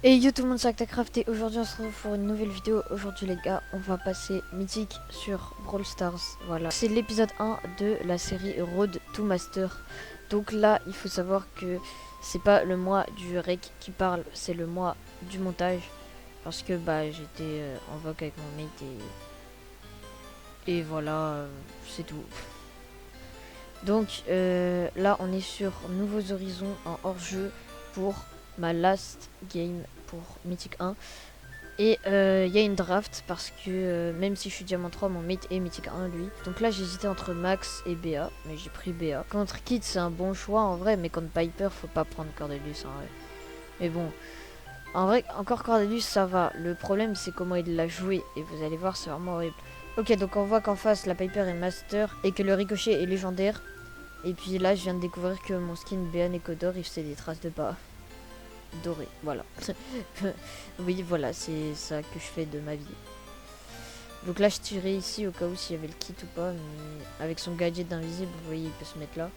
Et yo tout le monde, c'est Actacraft et aujourd'hui on se retrouve pour une nouvelle vidéo. Aujourd'hui les gars, on va passer mythique sur Brawl Stars. Voilà, c'est l'épisode 1 de la série Road to Master. Donc là, il faut savoir que c'est pas le mois du rec qui parle, c'est le mois du montage. Parce que bah j'étais en vogue avec mon mate et voilà, c'est tout. Donc là on est sur Nouveaux Horizons en hors-jeu pour ma last game pour Mythique 1. Et il y a une draft parce que même si je suis Diamant 3, mon mate est Mythique 1 lui. Donc là j'hésitais entre Max et BA, mais j'ai pris BA. Contre Kid c'est un bon choix en vrai, mais contre Piper faut pas prendre Cordelius en vrai. Mais bon, en vrai encore Cordelius ça va. Le problème c'est comment il l'a joué et vous allez voir c'est vraiment horrible. Ok, donc on voit qu'en face la Piper est master et que le ricochet est légendaire. Et puis là je viens de découvrir que mon skin BA Necodor il faisait des traces de pas doré, voilà. Oui, voilà, c'est ça que je fais de ma vie. Donc là, je tirais ici au cas où s'il y avait le kit ou pas, mais avec son gadget d'invisible, vous voyez, il peut se mettre là,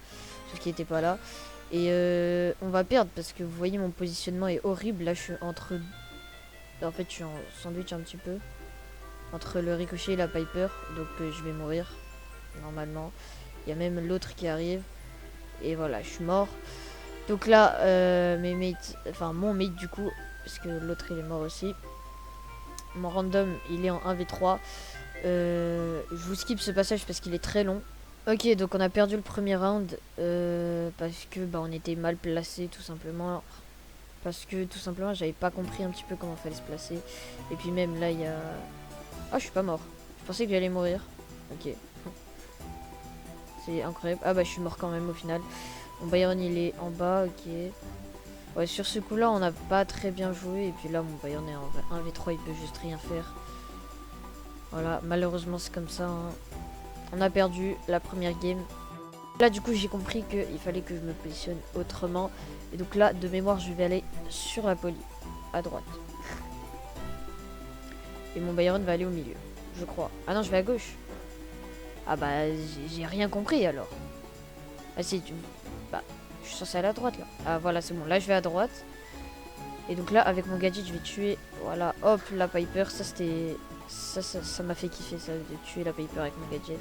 sauf qu'il était pas là. Et on va perdre parce que vous voyez, mon positionnement est horrible. Là, je suis entre... En fait, je suis en sandwich un petit peu. Entre le ricochet et la Piper, donc je vais mourir, normalement. Il y a même l'autre qui arrive. Et voilà, je suis mort. Donc là, mes mates, enfin mon mate du coup, parce que l'autre il est mort aussi. Mon random il est en 1v3. Je vous skip ce passage parce qu'il est très long. Ok, donc on a perdu le premier round parce que bah, on était mal placé tout simplement. Parce que tout simplement j'avais pas compris un petit peu comment fallait se placer. Et puis même là il y a... Ah, je suis pas mort. Je pensais que j'allais mourir. Ok. C'est incroyable. Ah bah je suis mort quand même au final. Mon Byron il est en bas, ok. Ouais, sur ce coup là on n'a pas très bien joué. Et puis là mon Byron est en 1v3, il peut juste rien faire. Voilà, malheureusement c'est comme ça, hein. On a perdu la première game. Là du coup j'ai compris qu'il fallait que je me positionne autrement. Et donc là de mémoire je vais aller sur la poly, à droite. Et mon Byron va aller au milieu, je crois. Ah non, je vais à gauche. Ah bah j'ai rien compris alors. Ah si, bah je suis censé aller à droite là. Ah voilà, c'est bon, là je vais à droite. Et donc là avec mon gadget je vais tuer, voilà, hop, la Piper. Ça c'était... Ça m'a fait kiffer ça, de tuer la Piper avec mon gadget.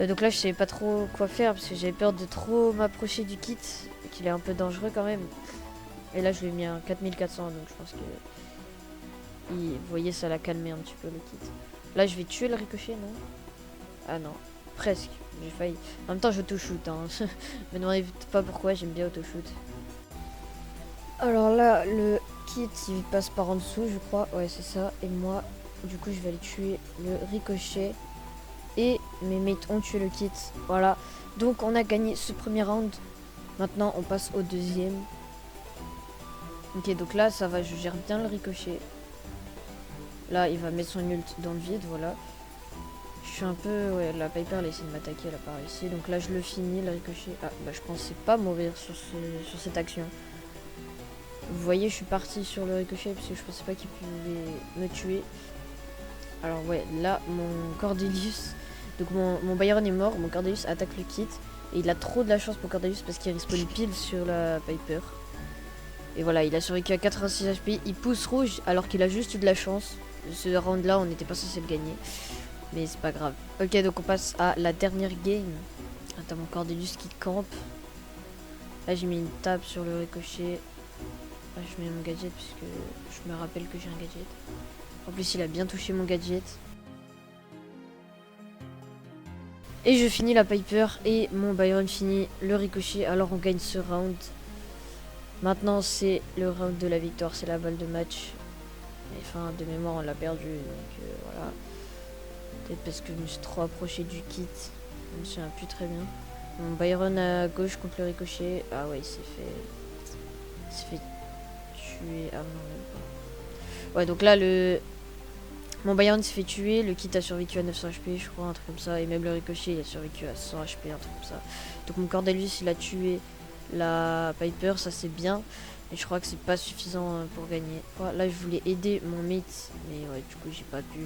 Donc là je savais pas trop quoi faire parce que j'avais peur de trop m'approcher du kit, qu'il est un peu dangereux quand même. Et là je lui ai mis un 4400, donc je pense que vous voyez, ça l'a calmé un petit peu le kit. Là je vais tuer le ricochet, non? Ah non, presque, j'ai failli. En même temps je auto-shoot, hein. Me demandez pas pourquoi, j'aime bien auto-shoot. Alors là le kit il passe par en dessous je crois, ouais c'est ça. Et moi du coup je vais aller tuer le ricochet. Et mes mates ont tué le kit. Voilà. Donc on a gagné ce premier round. Maintenant on passe au deuxième. Ok, donc là ça va, je gère bien le ricochet. Là il va mettre son ult dans le vide, voilà. Je suis un peu... Ouais, la Piper elle essaie de m'attaquer, elle a pas réussi. Donc là je le finis, le ricochet. Ah bah je pensais pas mourir sur cette action. Vous voyez, je suis parti sur le ricochet parce que je pensais pas qu'il pouvait me tuer. Alors ouais, là mon Cordelius... Donc mon Byron est mort, mon Cordelius attaque le kit. Et il a trop de la chance pour Cordelius parce qu'il respawn pile sur la Piper. Et voilà, il a survécu à 86 HP. Il pousse rouge alors qu'il a juste eu de la chance. Ce round là, on n'était pas censé le gagner. Mais c'est pas grave. Ok, donc on passe à la dernière game. Attends, mon Cordelius qui campe. Là, j'ai mis une table sur le ricochet. Là, je mets mon gadget puisque je me rappelle que j'ai un gadget. En plus, il a bien touché mon gadget. Et je finis la Piper et mon Byron finit le ricochet. Alors on gagne ce round. Maintenant c'est le round de la victoire, c'est la balle de match. Et enfin de mémoire on l'a perdu, donc voilà. Peut-être parce que je me suis trop approché du kit. Je me souviens plus très bien. Mon Byron à gauche contre le ricochet. Ah ouais, il s'est fait tuer. Ah non, même pas. Ouais, donc là mon Byron s'est fait tuer, le kit a survécu à 900 HP, je crois, un truc comme ça. Et même le ricochet, il a survécu à 100 HP, un truc comme ça. Donc mon Cordelius, il a tué la Piper, ça c'est bien. Mais je crois que c'est pas suffisant pour gagner. Là, je voulais aider mon mate, mais ouais, du coup, j'ai pas pu.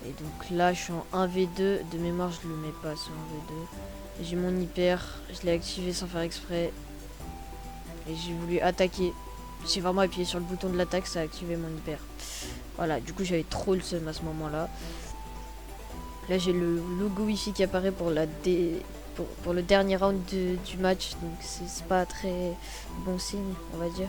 Et donc là, je suis en 1v2. De mémoire, je le mets pas, c'est 1v2. J'ai mon hyper, je l'ai activé sans faire exprès. Et j'ai voulu attaquer. J'ai vraiment appuyé sur le bouton de l'attaque, ça a activé mon hyper. Voilà, du coup j'avais trop le seum à ce moment-là. Là j'ai le logo wifi qui apparaît pour pour le dernier round du match, donc c'est pas très bon signe, on va dire.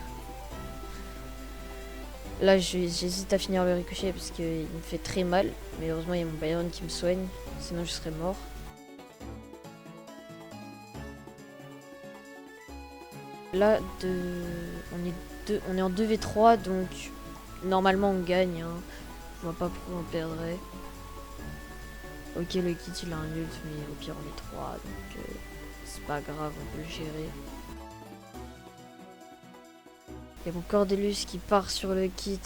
Là j'hésite à finir le ricochet parce qu'il me fait très mal, mais heureusement il y a mon Byron qui me soigne, sinon je serais mort. Là on est en 2v3, donc normalement on gagne, hein. Je vois pas pourquoi on perdrait. Ok, le kit il a un ult, mais au pire on est 3, donc c'est pas grave, on peut le gérer. Il y a mon Cordelius qui part sur le kit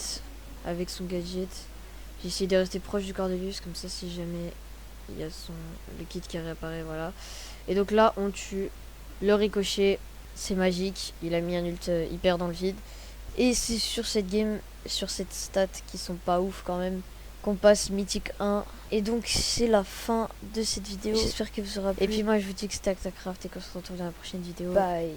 avec son gadget. J'ai essayé de rester proche du Cordelius, comme ça si jamais il y a le kit qui réapparaît, voilà. Et donc là on tue le ricochet, c'est magique, il a mis un ult hyper dans le vide. Et c'est sur cette game, sur cette stat qui sont pas ouf quand même, qu'on passe mythique 1. Et donc c'est la fin de cette vidéo. J'espère que vous aura plu. Et puis moi je vous dis que c'était ActaCraft et qu'on se retrouve dans la prochaine vidéo. Bye.